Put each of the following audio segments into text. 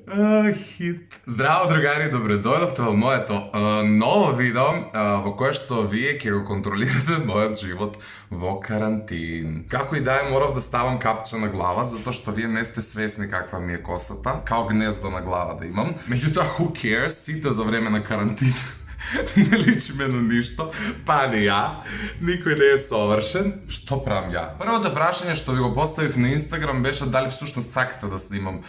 Хит. Здраво, другари, добредојдовте во моето ново видео во кое што вие ќе го контролирате мојот живот во карантин. Како и да е, морав да ставам капче на глава, затоа што вие не сте свесни каква ми е косата, као гнездо на глава да имам. Меѓутоа, who cares, сите за време на карантин не личиме на ништо, па не ја, никој не е совршен. Што правам ја? Првото прашање што ви го поставив на Инстаграм беше дали всушност сакате да снимам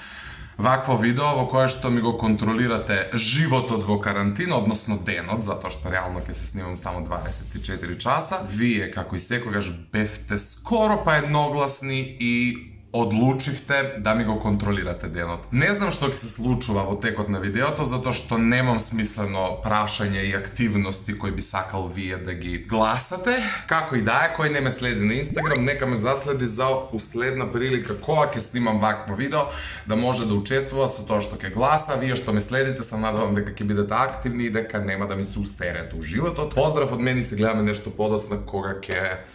вакво видео во кое што ми го контролирате животот во карантин, односно денот, затоа што реално ќе се снимам само 24 часа. Вие, како и секогаш, бевте скоро па едногласни и одлучивте да ми го контролирате денот. Не знам што ќе се случува во текот на видеото, затоа што немам смислено прашање и активности кои би сакал вие да ги гласате. Како и да е, кој не ме следи на Инстаграм, нека ме заследи за уследна прилика кога ќе снимам вакво видео, да може да учествува со тоа што ќе гласа. Вие што ме следите, се надевам дека ќе бидете активни и дека нема да ми се усерете у животот. Поздрав од мене и се гледаме нешто подоцна кога ќе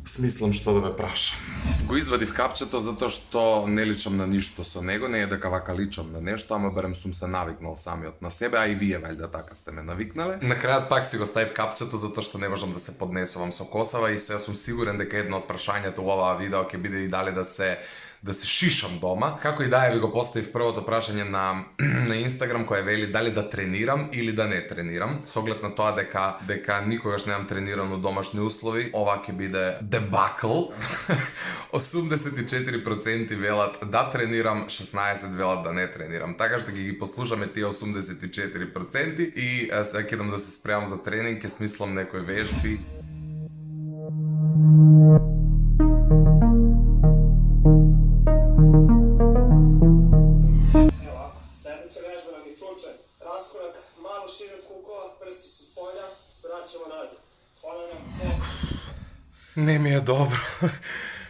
смислам што да ве прашам. Го извадив капчето затоа што не личам на ништо со него, не е дека вака личам на нешто, ама барем сум се навикнал самиот на себе, а и вие валјда така сте ме навикнале. На крајот пак си го ставив капчето затоа што не можам да се поднесувам со косава и сега сум сигурен дека едно од прашањето во оваа видео ќе биде и дали да се шишам дома. Како и да е, ви го поставив првото прашање на Инстаграм кој вели дали да тренирам или да не тренирам. Со оглед на тоа дека никогаш немам тренирано домашни услови, ова ќе биде дебакл. 84% велат да тренирам, 16% велат да не тренирам. Така што ќе ги послушаме тие 84% и сега ќе идам да се спремам за тренинг, ќе смислам некои вежби. Не ми е добро.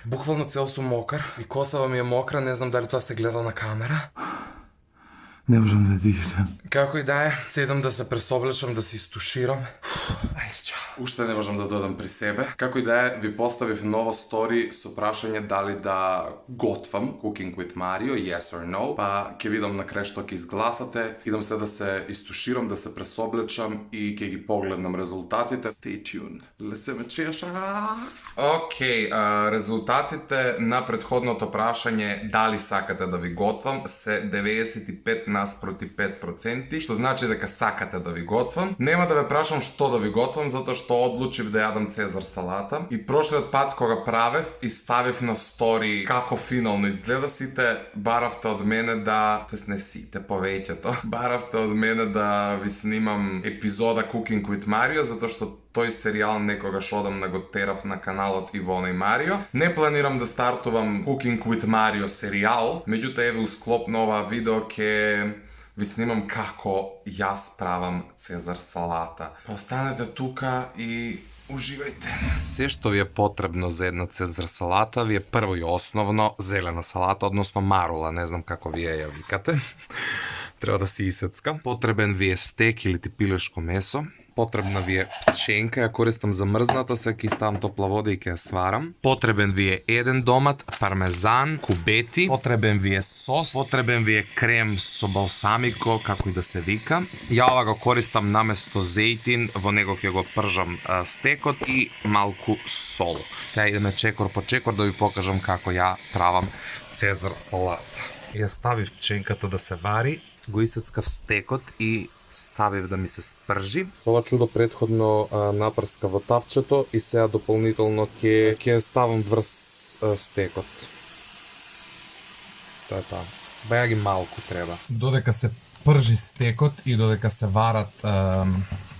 Буквално цел сум мокар и косава ми е мокра, не знам дали тоа се гледа на камера. Не можам да дишам. Како и да е, седам да се пресоблечам, да се истуширам. Ајде, чао. Уште не можам да додам при себе. Како и да е, ви поставив ново стори со прашање дали да готвам Cooking with Mario, yes or no. Па ќе видам на крај што ќе изгласате. Идам се да се истуширам, да се пресоблечам и ќе ги погледнам резултатите. Stay tuned. Ле се ме чеша. Океј, резултатите на претходното прашање дали сакате да ви готвам се 95:5%, што значи дека сакате да ви готвам. Нема да ве прашам што да ви готвам, затоа што одлучив да јадам цезар салата. И прошлиот пат кога правев и ставив на стори како финално изгледа, сите баравте од мене да, не сите, повеќето, баравте од мене да ви снимам епизода Cooking with Mario, затоа што тој серијал некогаш одам на го терав на каналот Ивона и Марио. Не планирам да стартувам Cooking with Mario серијал, меѓутоа еве у склоп на оваа видео ќе ви снимам како јас правам цезар салата. Останете тука и уживајте. Се што ви е потребно за една цезар салата ви е прво и основно зелена салата, односно марула, не знам како вие ја викате. Треба да се исецка. Потребен ви е стек или пилешко месо. Потребна ви е пченка, ја користам замрзната, сега ќе ставам топла вода и ќе ја сварам. Потребен ви е еден домат, пармезан, кубети. Потребен ви е сос. Потребен ви е крем со балсамико, како и да се вика. Ја ова го користам наместо зејтин, во него ќе го пржам стекот и малку сол. Сега идеме чекор по чекор да ви покажам како ја правам цезар салат. Ја ставив пченката да се вари, го исецкав стекот и ставив да ми се спржи. Со ова чудо претходно напрска во тавчето и сега дополнително ќе ставам врз стекот. Тоа е тоа. Баја ги малку треба. Додека се пржи стекот и додека се варат,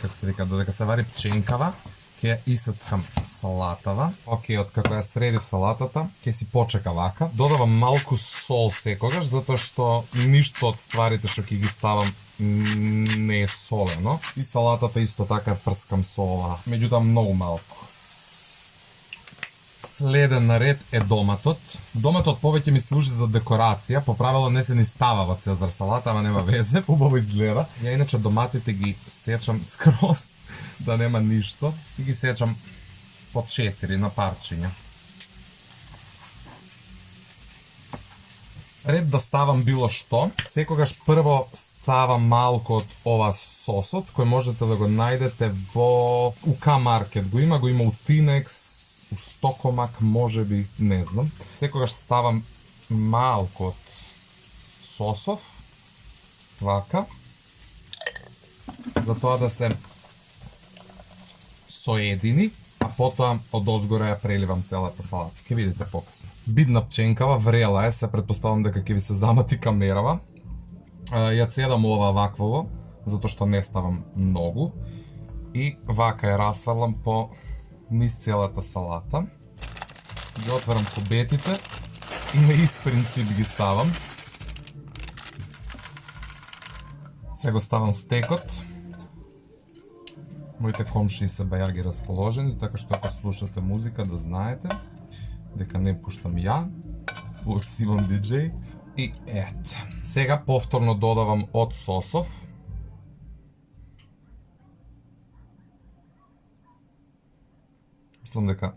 како се вика, додека се вари пченкава, ќе исецкам салатава. Океј, откако ја средив салатата, ќе си почека вака. Додавам малку сол секогаш, затоа што ништо од стварите што ќе ги ставам не е солено. И салатата исто така прскам со ова, меѓутоа многу малку. Следен наред е доматот. Доматот повеќе ми служи за декорација, по правило не се ни става во цезар салата, ама нема везе, убаво изгледа. Ја иначе доматите ги сечам скроз, да нема ништо, и ги сечам по 4 на парчиња. Пред да ставам било што, секогаш прво ставам малку од ова сосот, кој можете да го најдете во UK Market. Го има у Tinex, у Стокомак, можеби, не знам. Секогаш ставам малку од сосов, вака, за тоа да се соедини, а потоа од озгора ја преливам целата салата. Ке видите покасно. Бидна пченкава, врела е, се предпоставам дека ќе ви се замати камерава. Ја цедам ова ваквово, затоа што не ставам многу. И вака ја расфрлам по низ целата салата. Ги отварам кубетите и на ист принцип ги ставам. Сега го ставам стекот. Моите комшии се бајаги расположени, така што ако слушате музика да знаете дека не пуштам ја, имам диджеј. И ет. Сега повторно додавам од сосов. Мислам дека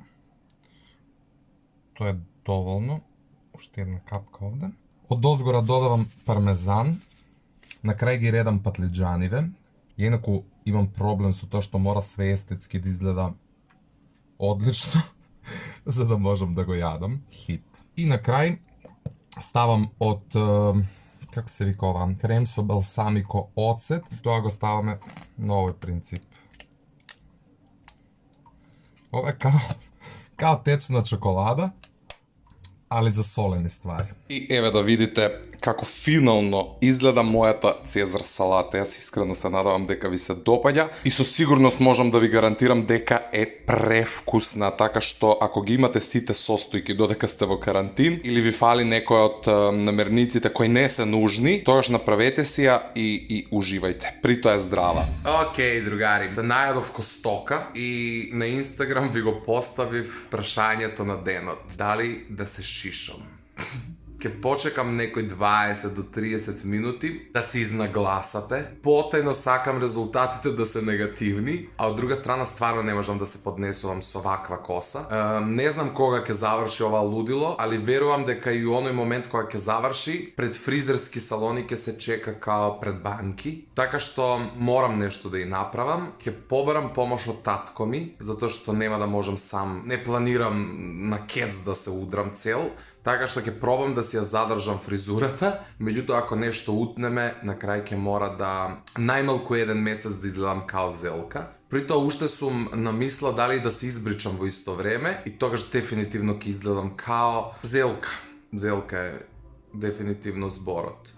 тоа е доволно. Уште една капка овде. Од озгора додавам пармезан. На крај ги редам патлиџаниве. Инаку имам проблем со тоа што мора све естетски да изгледа одлично, за да можам да го јадам. Хит. И на крај ставам од, како се вика ова, крем со балсамико оцет. Тоа го ставаме на овој принцип. Ова е као течна чоколада, али за солени ствари. И еве да видите како финално изгледа мојата цезар салата. Јас искрено се надевам дека ви се допаѓа и со сигурност можам да ви гарантирам дека е превкусна, така што ако ги имате сите состојки додека сте во карантин или ви фали некој од намерниците кои не се нужни, тогаш направете си ја и уживајте. При тоа е здрава. Океј, другари, се најадов ко стока и на Инстаграм ви го поставив прашањето на денот. Дали да се шишам? Ке почекам некој 20 до 30 минути да се изнагласате. Потајно сакам резултатите да се негативни, а од друга страна стварно не можам да се поднесувам со ваква коса. Не знам кога ќе заврши ова лудило, али верувам дека и оној момент кога ќе заврши, пред фризерски салони ќе се чека као пред банки. Така што морам нешто да и направам. Ќе побарам помош од татко ми, затоа што нема да можам сам. Не планирам на кец да се удрам цел. Така што ќе пробам да си ја задржам фризурата, меѓутоа ако нешто утнеме, на крај ќе мора да најмалку еден месец да изгледам као зелка. При тоа уште сум намисла дали да се избричам во исто време и тогаш дефинитивно ќе изгледам као зелка. Зелка е дефинитивно зборот.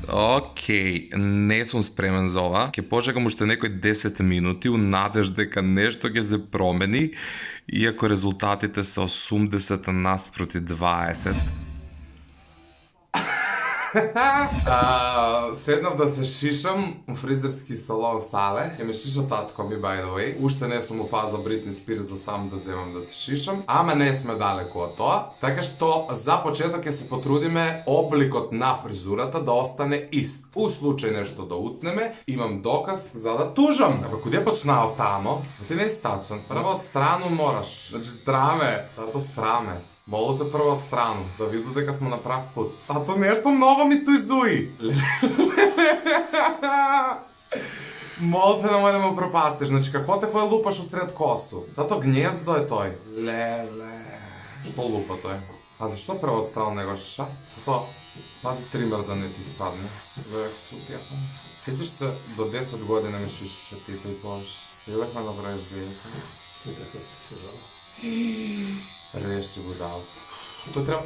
Океј, не сум спремен за ова. Ќе почекам уште некој 10 минути у надеж дека нешто ќе се промени, иако резултатите се 80 наспроти 20. Седнав да се шишам у фризерски салон Сале. Ме шиша татко ми, by the way. Уште не сум у фаза Бритни Спирс за сам да земам да се шишам, ама не сме далеко од тоа. Така што за почеток ќе се потрудиме обликот на фризурата да остане ист. У случај нешто да утнеме, имам доказ за да тужам. Абе, куде почнал тамо? Ти не си тачен. Прво од страну мораш. Значи, страме. Тато страме. Молите прво од страну, да виду дека сме на прав пут. Тато нешто ново ми тујзуи. Молите да да ме пропастиш. Значи, како те кој лупаш усред косу? Тато гнездо е тој. Леле. Што лупа тој? А зашто прво од страну него шиша? Тато, пази тример да не ти спадне. Вех сутијата. Сетиш се до 10 година ми шишеше ти тој пош. Илехме да правиш зелка. Ти така си сирала. Реши го дал. Тој треба,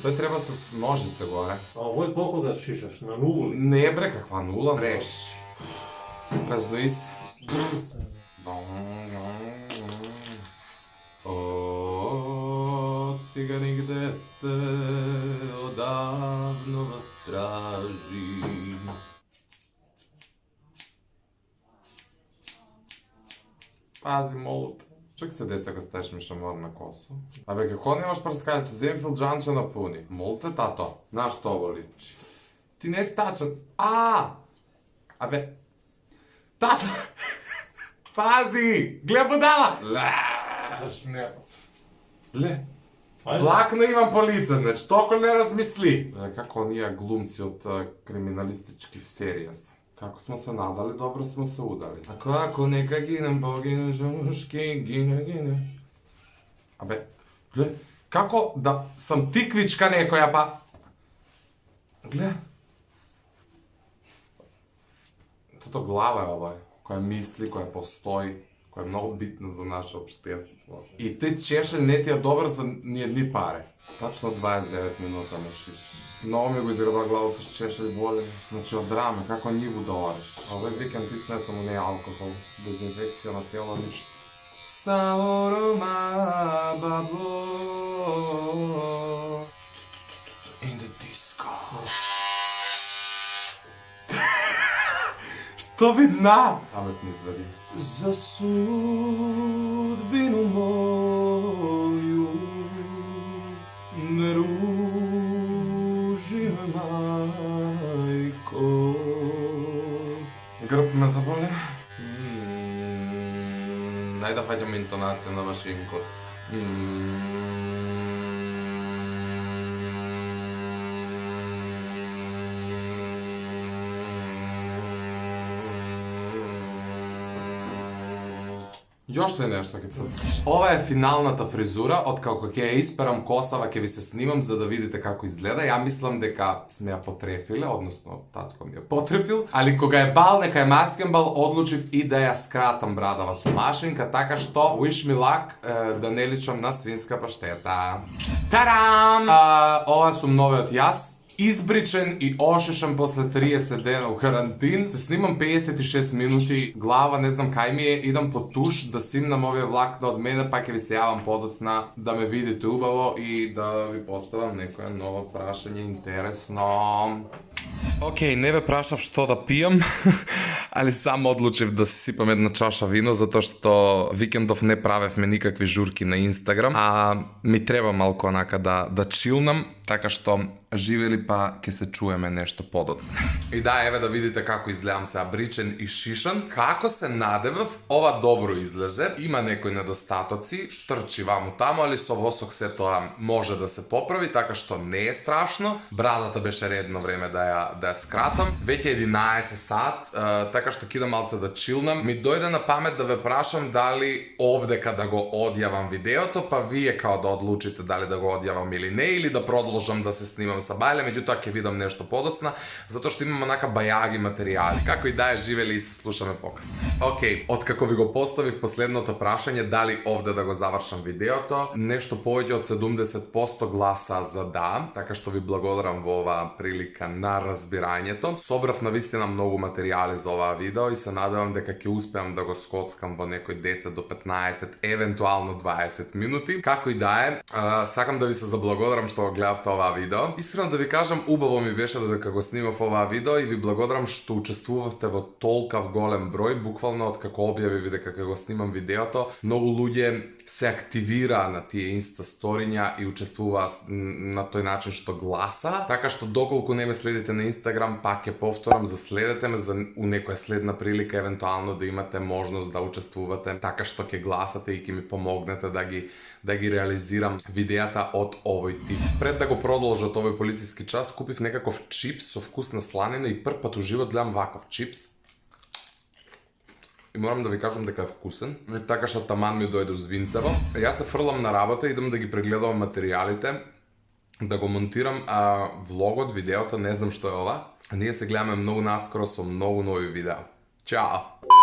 тој треба с ножице горе. А овој толку да шишаш, на нулу ли? Не бре, каква нула, реши. Раздуи се. О, стига нигде сте, одавно на стражи. Пази, молот. Чак се деси ако ставиш ми шамор на косу? Абе, како немаш прскајче, зем филџанче напуни. Молте, тато, знаеш што ово личи? Ти не си тачен. Абе, тато! Пази! Гле будала! Ле! Ajde. Влак на Иван по лице, значи толкова не размисли. Како оние глумци од криминалистички серија се. Како смо се надали, добро смо се удали. Ако нека гинем, погине жушки, гине. Абе, гле, како да сам тиквичка некоја, па... Гле. Тото глава е ова, која мисли, која постои, која е многу битна за наше општество. И ти чешел не ти е добар за ни едни пари. Точно 29 минута ме шиш. Много ми го изгреба глава с чешел боли. Значи од драме, како ниву да ореш. Овој викенд тич не само не е алкохол, дезинфекција на тело, ништо. Саорома бабло in the disco. Што видна? Паметни извади. За судбину моју не ружи ме, мајко. Грб ме заболи. Дај да фаќам интонација на Вашинко. Јошто е нешто ке црцкаш. Ова е финалната фризура, откако ќе ја исперам косава, ќе ви се снимам за да видите како изгледа. Ја мислам дека сме ја потрефиле, односно татко ми ја потрефил, али кога е бал, нека е маскенбал, одлучив и да ја скратам брадава со машинка, така што wish me luck, да не личам на свинска паштета. Тарам! Ова сум новиот јас. Избричен и ошешен после 30 дена у карантин. Се снимам 56 минути, глава не знам кај ми е, идам по туш да симнам овие влакна од мене, па ќе ви се јавам подоцна да ме видите убаво и да ви поставам некоја ново прашање интересно. Океј, не ве прашав што да пијам, али сам одлучив да си сипам една чаша вино, затоа што викендов не правевме никакви журки на Инстаграм, а ми треба малку онака да чилнам, така што живели па ќе се чуеме нешто подоцна. И да, еве да видите како изгледам сега бричен и шишан. Како се надевав, ова добро излезе, има некои недостатоци, штрчи ваму таму, али со восок се тоа може да се поправи, така што не е страшно. Брадата беше редно време да ја скратам. Веќе 11 сат, така што кидам малце да чилнам. Ми дојде на памет да ве прашам дали овдека да го одјавам видеото, па вие као да одлучите дали да го одјавам или не, или да продолжам да се снимам са бајле, меѓутоа ќе видам нешто подоцна, затоа што имам онака бајаги материјали. Како и да е, живели и се слушаме покасно. Океј, откако ви го поставив последното прашање дали овде да го завршам видеото, нешто повеќе од 70% гласа за да, така што ви благодарам во оваа прилика на разбирањето. Собрав навистина многу материјали за оваа видео и се надевам дека ќе успеам да го скоцкам во некој 10 до 15, евентуално 20 минути. Како и да е, сакам да ви се заблагодарам што го гледавте оваа видео. Искрено да ви кажам, убаво ми беше додека го снимав оваа видео и ви благодарам што учествувавте во толкав голем број, буквално од како објавив дека го снимам видеото, многу луѓе се активира на тие инста сториња и учествуваа на тој начин што гласа, така што доколку не ме следите на Инстаграм, пак ќе повторам, заследете ме за у некоја следна прилика евентуално да имате можност да учествувате, така што ќе гласате и ќе ми помогнете да ги реализирам видеата од овој тип. Пред да го продолжат овој полициски час, купив некаков чипс со вкус на сланина и прв пат у живот гледам ваков чипс. И морам да ви кажам дека е вкусен, така што таман ми дојде узвинцево. Јас се фрлам на работа, идам да ги прегледам материјалите, да го монтирам влогот, видеото, не знам што е ова. Ние се гледаме многу наскоро со многу нови видеа. Чао!